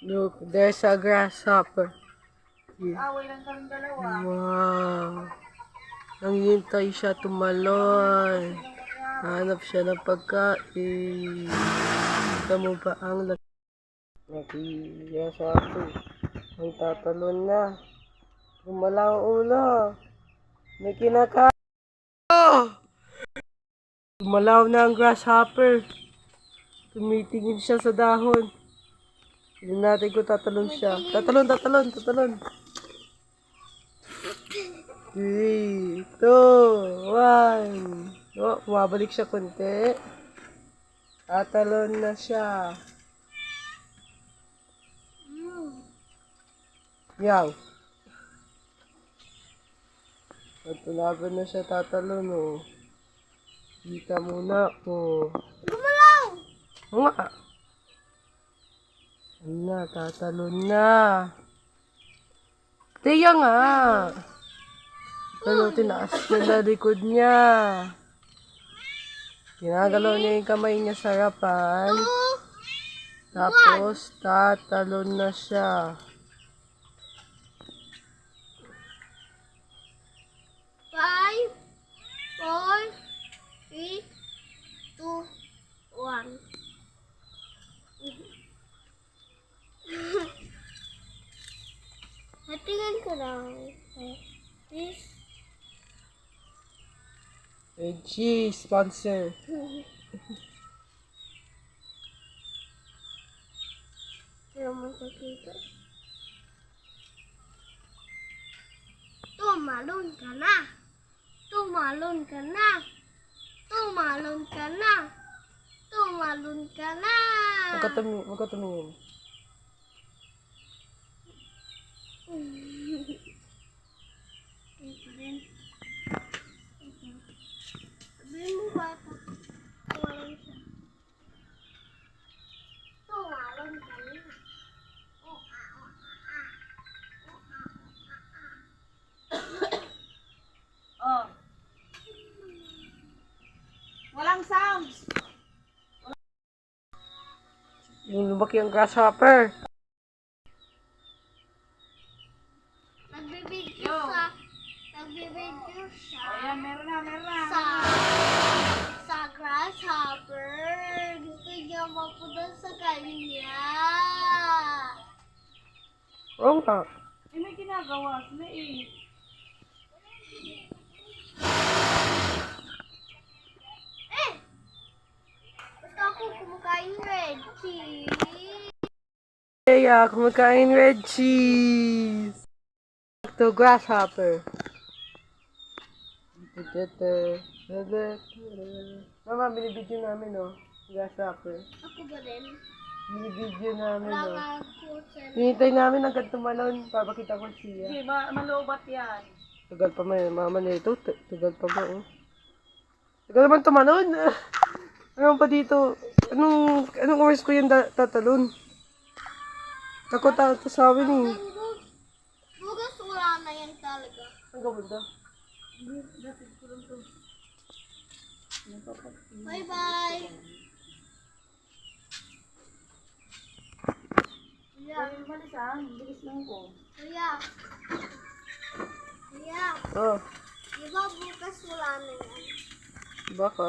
Look, there's a grasshopper. Away lang kami dalawa. Wow. Nanghintay siya tumalon. Hanap siya ng pagkain. Kita mo ba ang grasshopper? Ang tatalon na. Gumalaw ang ulo. May kinakain. Oh! Gumalaw na ang grasshopper. Tumitingin siya sa dahon. Tignan natin kung tatalon siya. Tatalon. 3, 2, 1. Oh, bumabalik siya konti. Tatalon na siya. Yaw. Natulagan na siya tatalon, oh. Kita muna, oh. Gumalaw! Oo nga. Ayun na, tatalon na. Tiya nga. Ano, tinaas niya na likod niya. Ginagalaw niya yung kamay niya sa harapan. Tapos, tatalon na siya. 5, 4, 3, 2, 1. Hatingan ko lang. Please. Reggie, sponsor. Pero magkakita. Tumalon ka na. Tumalon ka na. Tumalon ka na. Tumalon ka na. Magkatumingin. Ito rin. Sabihin mo ba ito? Tumalon siya. Tumalon ka na. Oh. Walang sounds. Yung lumaki ang grasshopper. Nagbibidyo siya. Ayan, meron na. Sa grasshopper. Gusto niya mapunta sa kanya. Oo nga. May ginagawa sila eh. Gusto ako kumakain red cheese. Kaya, kumakain red cheese. Ito, grasshopper. Mama, binibidyo namin, oh. Grasshopper. Ako ba rin? Binibidyo namin, Wala oh. nga ako sa... Hinihintay namin hanggang tumalon. Papakita ko siya. Sige, malubat yan. Tagal pa man, mama nito. Tagal pa ba, oh. Tagal naman tumalon. Ano pa dito? Anong oras ko yan tatalon? Takot ako sa amin, eh. Bugas wala na yan talaga. Ang gawin ka? Bye-bye! Kuya, Malis ah, bilis lang ko. kuya. Kuya, Oh, di ba bukas wala na yan? baka.